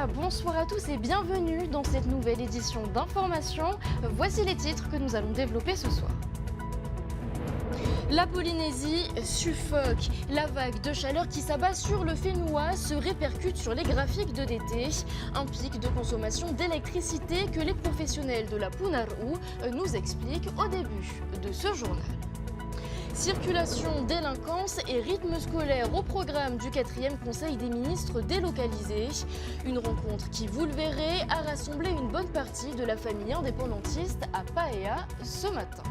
Voilà, bonsoir à tous et bienvenue dans cette nouvelle édition d'Information. Voici les titres que nous allons développer ce soir. La Polynésie suffoque. La vague de chaleur qui s'abat sur le Fénois se répercute sur les graphiques de d'été. Un pic de consommation d'électricité que les professionnels de la Punar'u nous expliquent au début de ce journal. Circulation, délinquance et rythme scolaire au programme du 4e Conseil des ministres délocalisé. Une rencontre qui, vous le verrez, a rassemblé une bonne partie de la famille indépendantiste à Paea ce matin.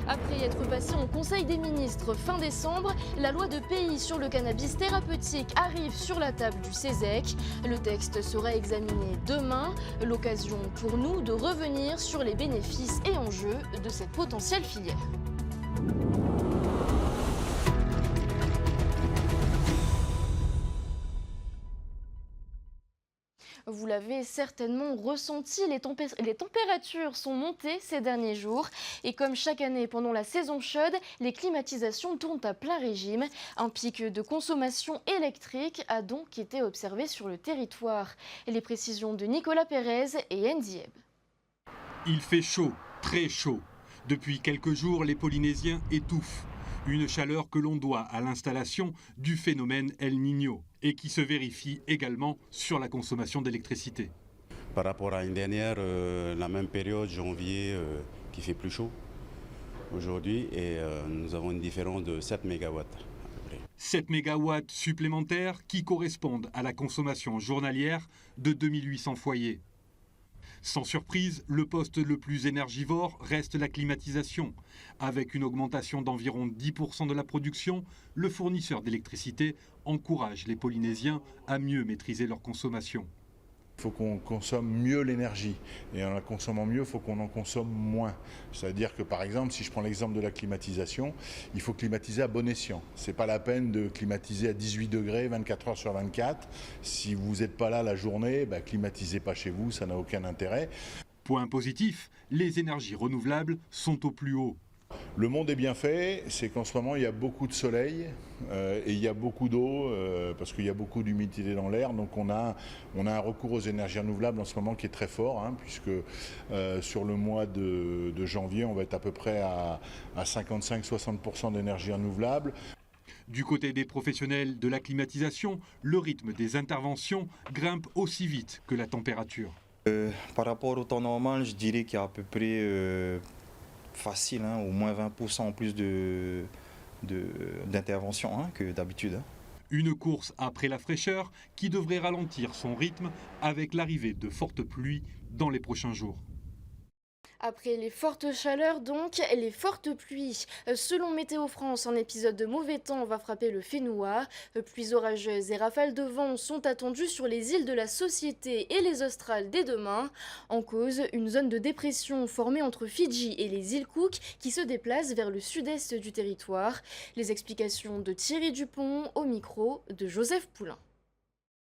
Après être passé en Conseil des ministres fin décembre, la loi de pays sur le cannabis thérapeutique arrive sur la table du CESEC. Le texte sera examiné demain, l'occasion pour nous de revenir sur les bénéfices et enjeux de cette potentielle filière. Vous l'avez certainement ressenti, les températures sont montées ces derniers jours et comme chaque année pendant la saison chaude, les climatisations tournent à plein régime. Un pic de consommation électrique a donc été observé sur le territoire. Les précisions de Nicolas Pérez et Ndieb. Il fait chaud, très chaud. Depuis quelques jours, les Polynésiens étouffent. Une chaleur que l'on doit à l'installation du phénomène El Niño et qui se vérifie également sur la consommation d'électricité. Par rapport à une dernière, la même période, janvier, qui fait plus chaud aujourd'hui et nous avons une différence de 7 MW. 7 MW supplémentaires qui correspondent à la consommation journalière de 2800 foyers. Sans surprise, le poste le plus énergivore reste la climatisation. Avec une augmentation d'environ 10% de la production, le fournisseur d'électricité encourage les Polynésiens à mieux maîtriser leur consommation. Il faut qu'on consomme mieux l'énergie et en la consommant mieux, il faut qu'on en consomme moins. C'est-à-dire que par exemple, si je prends l'exemple de la climatisation, il faut climatiser à bon escient. Ce n'est pas la peine de climatiser à 18 degrés 24 heures sur 24. Si vous n'êtes pas là la journée, climatisez pas chez vous, ça n'a aucun intérêt. Point positif, les énergies renouvelables sont au plus haut. Le monde est bien fait, c'est qu'en ce moment il y a beaucoup de soleil et il y a beaucoup d'eau parce qu'il y a beaucoup d'humidité dans l'air. Donc on a un recours aux énergies renouvelables en ce moment qui est très fort, puisque sur le mois de janvier on va être à peu près à 55-60% d'énergie renouvelable. Du côté des professionnels de la climatisation, le rythme des interventions grimpe aussi vite que la température. Par rapport au temps normal, je dirais qu'il y a à peu près facile, au moins 20% en plus d'intervention que d'habitude. Une course après la fraîcheur qui devrait ralentir son rythme avec l'arrivée de fortes pluies dans les prochains jours. Après les fortes chaleurs, donc, les fortes pluies. Selon Météo France, un épisode de mauvais temps va frapper le Fénois. Pluies orageuses et rafales de vent sont attendues sur les îles de la Société et les Australes dès demain. En cause, une zone de dépression formée entre Fidji et les îles Cook qui se déplace vers le sud-est du territoire. Les explications de Thierry Dupont au micro de Joseph Poulain.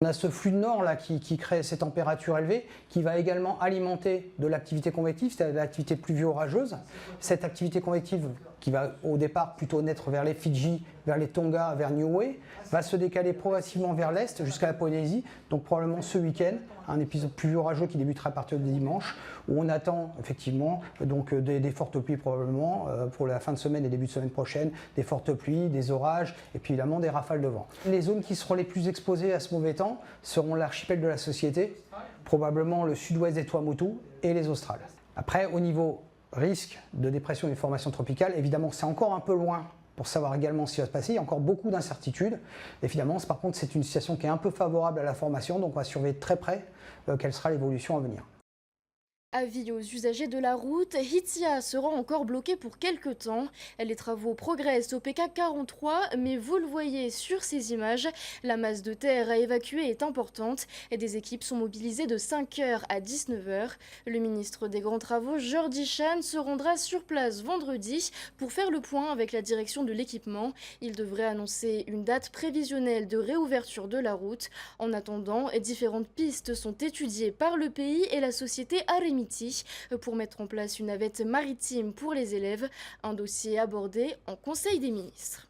On a ce flux de nord là qui crée ces températures élevées, qui va également alimenter de l'activité convective, c'est-à-dire de l'activité pluvio-orageuse. Cette activité convective qui va au départ plutôt naître vers les Fidji, vers les Tonga, vers Niue, va se décaler progressivement vers l'est jusqu'à la Polynésie. Donc probablement ce week-end, un épisode pluvio-orageux qui débutera à partir de dimanche, où on attend effectivement donc des fortes pluies probablement pour la fin de semaine et début de semaine prochaine, des fortes pluies, des orages et puis évidemment des rafales de vent. Les zones qui seront les plus exposées à ce mauvais temps seront l'archipel de la Société, probablement le sud-ouest des Tuamotu et les Australes. Après, au niveau risque de dépression et de formation tropicale, évidemment c'est encore un peu loin pour savoir également ce qui va se passer. Il y a encore beaucoup d'incertitudes. Évidemment, par contre, c'est une situation qui est un peu favorable à la formation, donc on va surveiller de très près quelle sera l'évolution à venir. Avis aux usagers de la route, Hitia sera encore bloqué pour quelques temps. Les travaux progressent au PK 43, mais vous le voyez sur ces images, la masse de terre à évacuer est importante et des équipes sont mobilisées de 5h à 19h. Le ministre des Grands Travaux, Jordi Chan, se rendra sur place vendredi pour faire le point avec la direction de l'équipement. Il devrait annoncer une date prévisionnelle de réouverture de la route. En attendant, différentes pistes sont étudiées par le pays et la société Aremiti pour mettre en place une navette maritime pour les élèves, un dossier abordé en Conseil des ministres.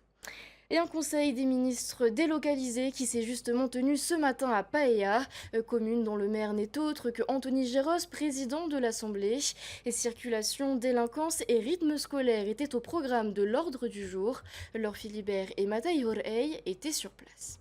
Et un conseil des ministres délocalisé qui s'est justement tenu ce matin à Paea, commune dont le maire n'est autre que Anthony Géros, président de l'Assemblée. Et circulation, délinquance et rythme scolaire étaient au programme de l'ordre du jour. Laure Philibert et Matay Horey étaient sur place.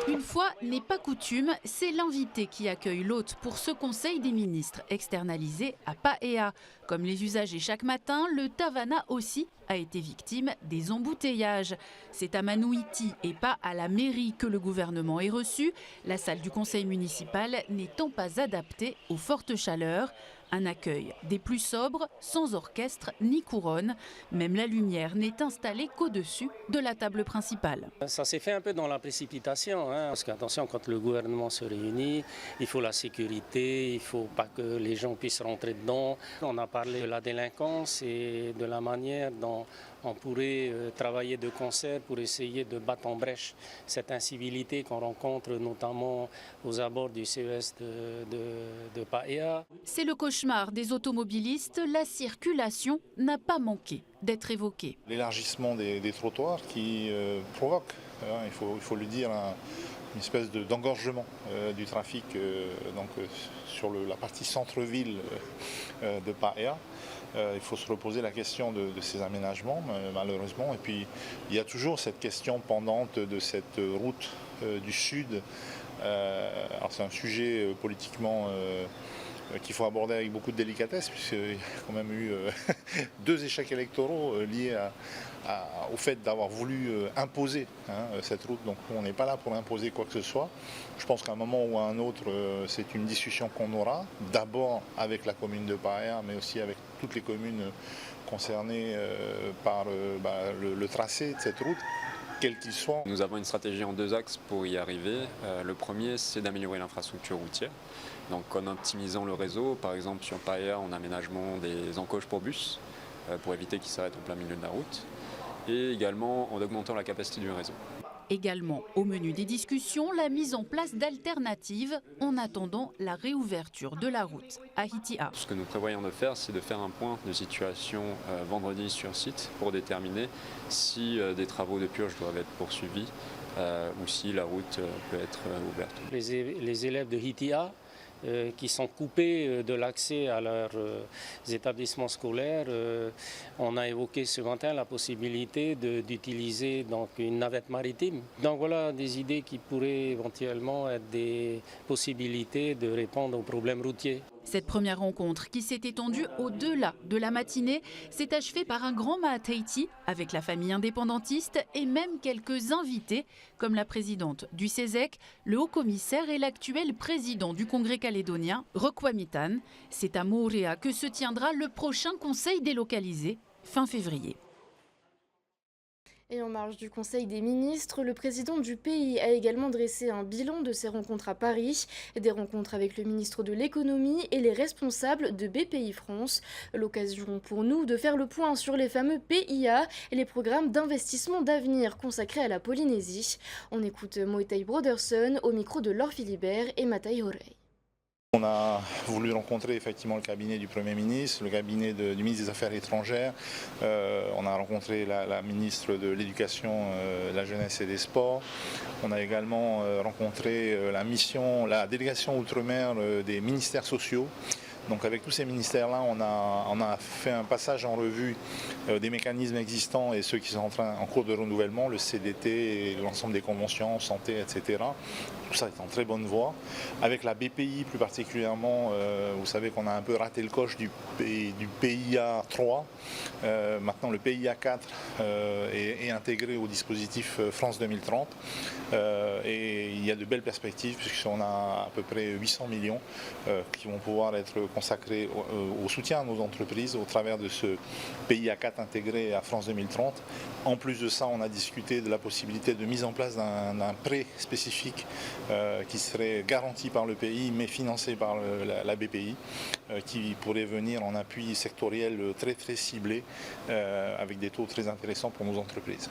Une fois n'est pas coutume, c'est l'invité qui accueille l'hôte pour ce conseil des ministres externalisé à Paea. Comme les usagers chaque matin, le Tavana aussi a été victime des embouteillages. C'est à Manouiti et pas à la mairie que le gouvernement est reçu, la salle du conseil municipal n'étant pas adaptée aux fortes chaleurs. Un accueil des plus sobres, sans orchestre ni couronne. Même la lumière n'est installée qu'au-dessus de la table principale. Ça s'est fait un peu dans la précipitation, parce qu'attention, quand le gouvernement se réunit, il faut la sécurité, il ne faut pas que les gens puissent rentrer dedans. On a parlé de la délinquance et de la manière dont on pourrait travailler de concert pour essayer de battre en brèche cette incivilité qu'on rencontre notamment aux abords du CES de Paea. C'est le cauchemar des automobilistes. La circulation n'a pas manqué d'être évoquée. L'élargissement des trottoirs qui provoque, il faut le dire, une espèce d'engorgement du trafic sur la partie centre-ville de Paea. Il faut se reposer la question de ces aménagements, malheureusement. Et puis, il y a toujours cette question pendante de cette route du Sud. Alors, c'est un sujet politiquement qu'il faut aborder avec beaucoup de délicatesse, puisqu'il y a quand même eu 2 échecs électoraux liés au fait d'avoir voulu imposer cette route. Donc on n'est pas là pour imposer quoi que ce soit. Je pense qu'à un moment ou à un autre, c'est une discussion qu'on aura, d'abord avec la commune de Paea, mais aussi avec toutes les communes concernées par le tracé de cette route, quel qu'il soit. Nous avons une stratégie en 2 axes pour y arriver. Le premier, c'est d'améliorer l'infrastructure routière. Donc en optimisant le réseau, par exemple sur Paea, en aménagement des encoches pour bus, pour éviter qu'ils s'arrêtent en plein milieu de la route, et également en augmentant la capacité du réseau. Également au menu des discussions, la mise en place d'alternatives en attendant la réouverture de la route à Hitia. Ce que nous prévoyons de faire, c'est de faire un point de situation vendredi sur site pour déterminer si des travaux de purge doivent être poursuivis ou si la route peut être ouverte. Les élèves de Hitia qui sont coupés de l'accès à leurs établissements scolaires. On a évoqué ce matin la possibilité d'utiliser une navette maritime. Donc voilà des idées qui pourraient éventuellement être des possibilités de répondre aux problèmes routiers. Cette première rencontre, qui s'est étendue au-delà de la matinée, s'est achevée par un grand Maataiti avec la famille indépendantiste et même quelques invités, comme la présidente du CESEC, le haut-commissaire et l'actuel président du Congrès calédonien, Rokwamitan. C'est à Moorea que se tiendra le prochain conseil délocalisé, fin février. Et en marge du Conseil des ministres, le président du pays a également dressé un bilan de ses rencontres à Paris, des rencontres avec le ministre de l'économie et les responsables de BPI France. L'occasion pour nous de faire le point sur les fameux PIA et les programmes d'investissement d'avenir consacrés à la Polynésie. On écoute Moitai Broderson au micro de Laure Philibert et Matay Horey. On a voulu rencontrer effectivement le cabinet du Premier ministre, le cabinet du ministre des Affaires étrangères. On a rencontré la ministre de l'Éducation, de la Jeunesse et des Sports. On a également rencontré la délégation outre-mer des ministères sociaux. Donc avec tous ces ministères-là, on a fait un passage en revue des mécanismes existants et ceux qui sont en cours de renouvellement, le CDT, l'ensemble des conventions, santé, etc. Tout ça est en très bonne voie. Avec la BPI plus particulièrement, vous savez qu'on a un peu raté le coche du PIA 3. Maintenant le PIA 4 est intégré au dispositif France 2030. Et il y a de belles perspectives puisqu'on a à peu près 800 millions qui vont pouvoir être consacrés au soutien à nos entreprises au travers de ce PIA 4 intégré à France 2030. En plus de ça, on a discuté de la possibilité de mise en place d'un prêt spécifique qui serait garanti par le pays mais financé par la BPI qui pourrait venir en appui sectoriel très très ciblé avec des taux très intéressants pour nos entreprises.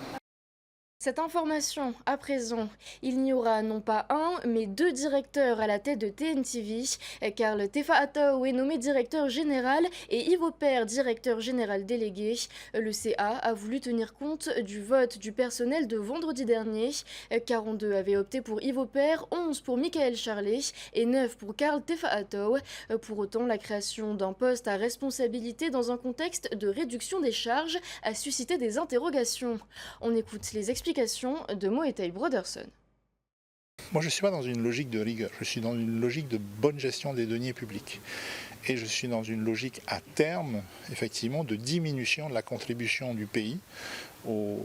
Cette information, à présent, il n'y aura non pas un, mais 2 directeurs à la tête de TNTV, car le Tefa Atou est nommé directeur général et Ivo Per directeur général délégué. Le CA a voulu tenir compte du vote du personnel de vendredi dernier. 42 avaient opté pour Ivo Per, 11 pour Michael Charlet et 9 pour Karl Tefa Atou. Pour autant, la création d'un poste à responsabilité dans un contexte de réduction des charges a suscité des interrogations. On écoute les explications de Moetai Broderson. Moi, je ne suis pas dans une logique de rigueur, je suis dans une logique de bonne gestion des deniers publics. Et je suis dans une logique à terme, effectivement, de diminution de la contribution du pays au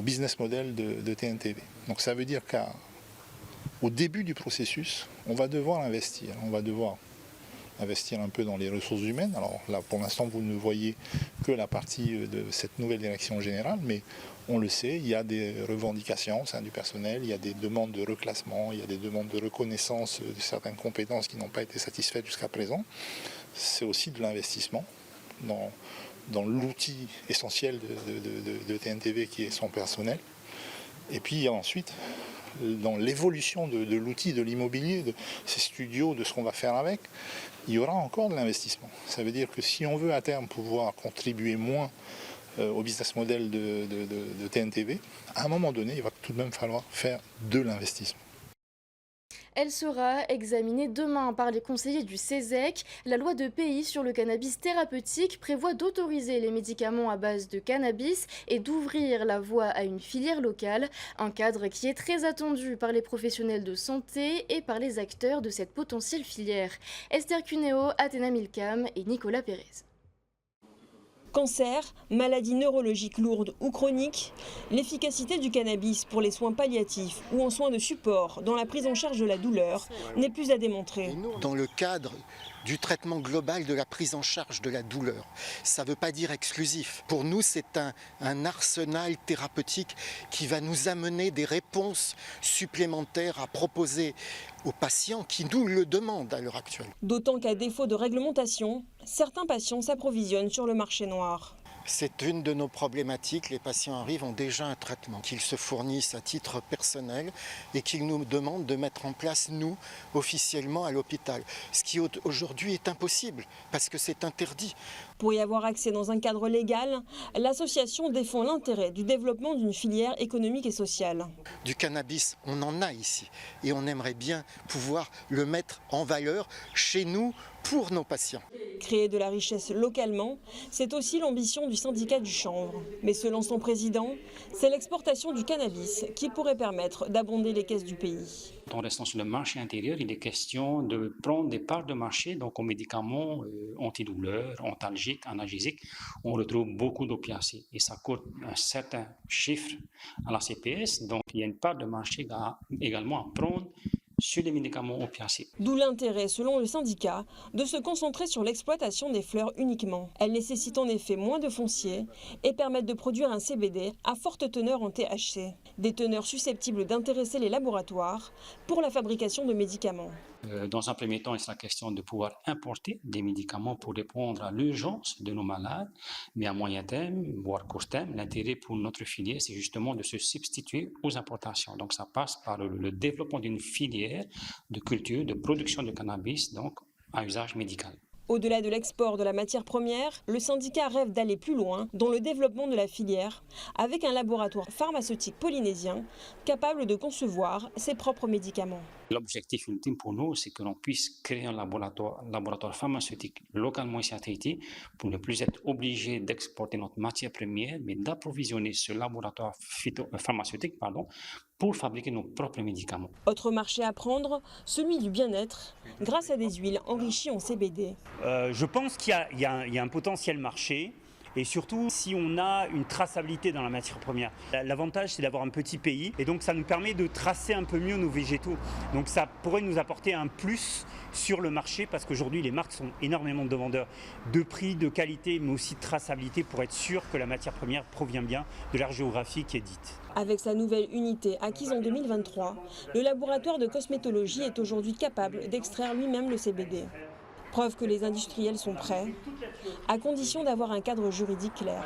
business model de TNTV. Donc ça veut dire qu'au début du processus, on va devoir investir. On va devoir investir un peu dans les ressources humaines. Alors là, pour l'instant, vous ne voyez que la partie de cette nouvelle direction générale, mais on le sait, il y a des revendications au sein du personnel, il y a des demandes de reclassement, il y a des demandes de reconnaissance de certaines compétences qui n'ont pas été satisfaites jusqu'à présent. C'est aussi de l'investissement dans l'outil essentiel de TNTV qui est son personnel. Et puis ensuite, dans l'évolution de l'outil, de l'immobilier, de ces studios, de ce qu'on va faire avec, il y aura encore de l'investissement. Ça veut dire que si on veut à terme pouvoir contribuer moins au business model de TNTV, à un moment donné, il va tout de même falloir faire de l'investissement. Elle sera examinée demain par les conseillers du CESEC. La loi de pays sur le cannabis thérapeutique prévoit d'autoriser les médicaments à base de cannabis et d'ouvrir la voie à une filière locale, un cadre qui est très attendu par les professionnels de santé et par les acteurs de cette potentielle filière. Esther Cuneo, Athéna Milcam et Nicolas Pérez. Cancer, maladies neurologiques lourdes ou chroniques, l'efficacité du cannabis pour les soins palliatifs ou en soins de support dans la prise en charge de la douleur n'est plus à démontrer. Dans le cadre du traitement global de la prise en charge de la douleur, ça ne veut pas dire exclusif. Pour nous, c'est un arsenal thérapeutique qui va nous amener des réponses supplémentaires à proposer aux patients qui nous le demandent à l'heure actuelle. D'autant qu'à défaut de réglementation, certains patients s'approvisionnent sur le marché noir. C'est une de nos problématiques. Les patients arrivent, ont déjà un traitement qu'ils se fournissent à titre personnel et qu'ils nous demandent de mettre en place, nous, officiellement à l'hôpital. Ce qui aujourd'hui est impossible parce que c'est interdit. Pour y avoir accès dans un cadre légal, l'association défend l'intérêt du développement d'une filière économique et sociale. Du cannabis, on en a ici et on aimerait bien pouvoir le mettre en valeur chez nous pour nos patients. Créer de la richesse localement, c'est aussi l'ambition du syndicat du chanvre. Mais selon son président, c'est l'exportation du cannabis qui pourrait permettre d'abonder les caisses du pays. En restant sur le marché intérieur, il est question de prendre des parts de marché donc aux médicaments antidouleurs, antalgiques, analgésiques. On retrouve beaucoup d'opiacés et ça coûte un certain chiffre à la CPS. Donc il y a une part de marché également à prendre sur les médicaments opiacés. D'où l'intérêt, selon le syndicat, de se concentrer sur l'exploitation des fleurs uniquement. Elles nécessitent en effet moins de foncier et permettent de produire un CBD à forte teneur en THC. Des teneurs susceptibles d'intéresser les laboratoires pour la fabrication de médicaments. Dans un premier temps, il sera question de pouvoir importer des médicaments pour répondre à l'urgence de nos malades, mais à moyen terme, voire court terme, l'intérêt pour notre filière, c'est justement de se substituer aux importations. Donc ça passe par le développement d'une filière de culture, de production de cannabis, donc à usage médical. Au-delà de l'export de la matière première, le syndicat rêve d'aller plus loin dans le développement de la filière avec un laboratoire pharmaceutique polynésien capable de concevoir ses propres médicaments. L'objectif ultime pour nous, c'est que l'on puisse créer un laboratoire pharmaceutique localement ici à Tahiti pour ne plus être obligé d'exporter notre matière première, mais d'approvisionner ce laboratoire pharmaceutique pour fabriquer nos propres médicaments. Autre marché à prendre, celui du bien-être, grâce à des huiles enrichies en CBD. Je pense qu'il y a un potentiel marché. Et surtout, si on a une traçabilité dans la matière première. L'avantage, c'est d'avoir un petit pays et donc ça nous permet de tracer un peu mieux nos végétaux. Donc ça pourrait nous apporter un plus sur le marché parce qu'aujourd'hui, les marques sont énormément demandeurs de prix, de qualité, mais aussi de traçabilité pour être sûr que la matière première provient bien de l'aire géographique qui est dite. Avec sa nouvelle unité acquise en 2023, le laboratoire de cosmétologie est aujourd'hui capable d'extraire lui-même le CBD. Preuve que les industriels sont prêts, à condition d'avoir un cadre juridique clair.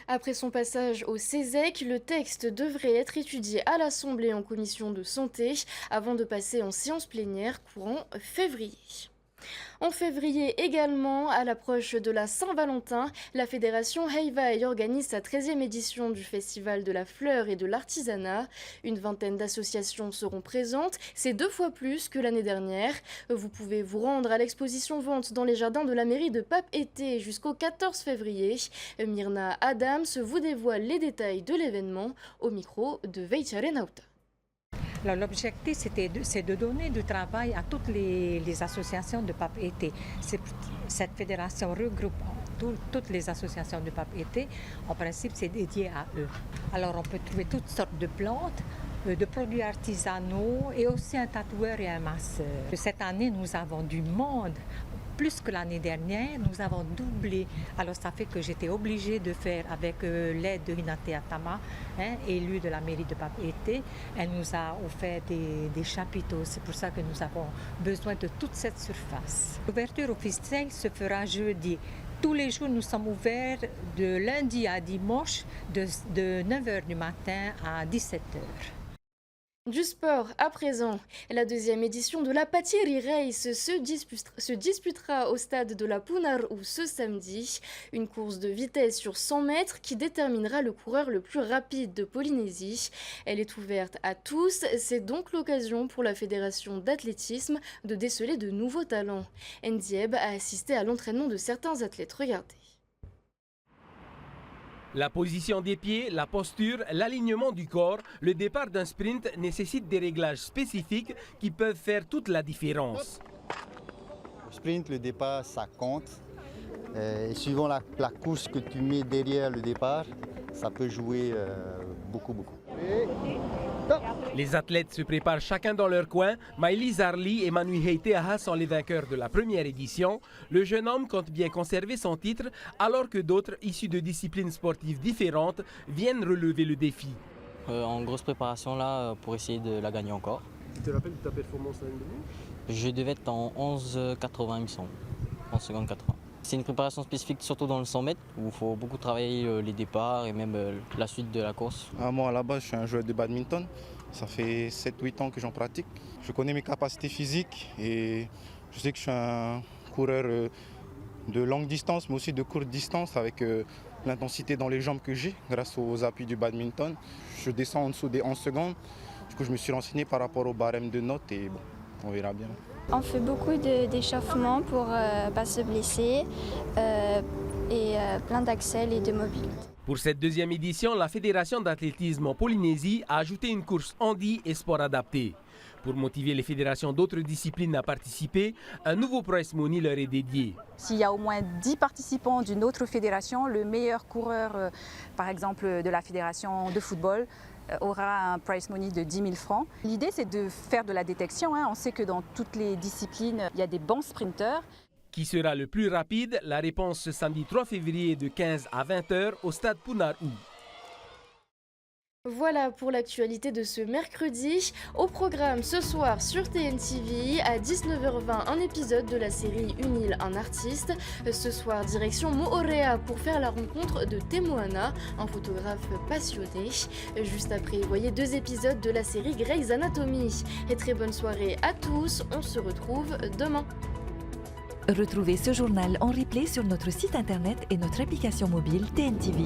Après son passage au CESEC, le texte devrait être étudié à l'Assemblée en commission de santé avant de passer en séance plénière courant février. En février également, à l'approche de la Saint-Valentin, la fédération Heiwei organise sa 13e édition du Festival de la Fleur et de l'Artisanat. Une vingtaine d'associations seront présentes, c'est 2 fois plus que l'année dernière. Vous pouvez vous rendre à l'exposition vente dans les jardins de la mairie de Pape-Été jusqu'au 14 février. Myrna Adams vous dévoile les détails de l'événement au micro de Veitja Renauta. L'objectif, c'est de donner du travail à toutes les associations de Pape-Été. Cette fédération regroupe toutes les associations de Pape-Été. En principe, c'est dédié à eux. Alors, on peut trouver toutes sortes de plantes, de produits artisanaux et aussi un tatoueur et un masseur. Cette année, nous avons du monde. Plus que l'année dernière, nous avons doublé. Alors ça fait que j'étais obligée de faire avec l'aide de Hinate Atama, élue de la mairie de Pape-Été. Elle nous a offert des chapiteaux. C'est pour ça que nous avons besoin de toute cette surface. L'ouverture officielle se fera jeudi. Tous les jours, nous sommes ouverts de lundi à dimanche, de 9h du matin à 17h. Du sport à présent, la 2e édition de la Patiri Race se disputera au stade de la Punar'u ce samedi. Une course de vitesse sur 100 mètres qui déterminera le coureur le plus rapide de Polynésie. Elle est ouverte à tous, c'est donc l'occasion pour la fédération d'athlétisme de déceler de nouveaux talents. Ndieb a assisté à l'entraînement de certains athlètes, regardez. La position des pieds, la posture, l'alignement du corps, le départ d'un sprint nécessitent des réglages spécifiques qui peuvent faire toute la différence. Le sprint, le départ, ça compte. Et suivant la course que tu mets derrière le départ, ça peut jouer beaucoup. Les athlètes se préparent chacun dans leur coin. Maïli Zarli et Manu Heiteaha sont les vainqueurs de la première édition. Le jeune homme compte bien conserver son titre alors que d'autres, issus de disciplines sportives différentes, viennent relever le défi. En grosse préparation là pour essayer de la gagner encore. Tu te rappelles de ta performance à l'année? Je devais être en 11,80 il me semble, 11 secondes 80. C'est une préparation spécifique surtout dans le 100 mètres où il faut beaucoup travailler les départs et même la suite de la course. Moi à la base je suis un joueur de badminton, ça fait 7-8 ans que j'en pratique. Je connais mes capacités physiques et je sais que je suis un coureur de longue distance mais aussi de courte distance avec l'intensité dans les jambes que j'ai grâce aux appuis du badminton. Je descends en dessous des 11 secondes, du coup je me suis renseigné par rapport au barème de notes et bon, on verra bien. On fait beaucoup d'échauffement pour ne pas se blesser et plein d'accels et de mobilité. Pour cette 2e édition, la Fédération d'athlétisme en Polynésie a ajouté une course handi et sport adapté. Pour motiver les fédérations d'autres disciplines à participer, un nouveau prize money leur est dédié. S'il y a au moins 10 participants d'une autre fédération, le meilleur coureur, par exemple de la fédération de football, aura un prize money de 10 000 francs. L'idée, c'est de faire de la détection. On sait que dans toutes les disciplines, il y a des bons sprinteurs. Qui sera le plus rapide? La réponse ce samedi 3 février de 15 à 20 h au stade Punar'u. Voilà pour l'actualité de ce mercredi. Au programme ce soir sur TNTV, à 19h20, un épisode de la série Une île, un artiste. Ce soir, direction Moorea pour faire la rencontre de Temoana, un photographe passionné. Juste après, voyez 2 épisodes de la série Grey's Anatomy. Et très bonne soirée à tous, on se retrouve demain. Retrouvez ce journal en replay sur notre site internet et notre application mobile TNTV.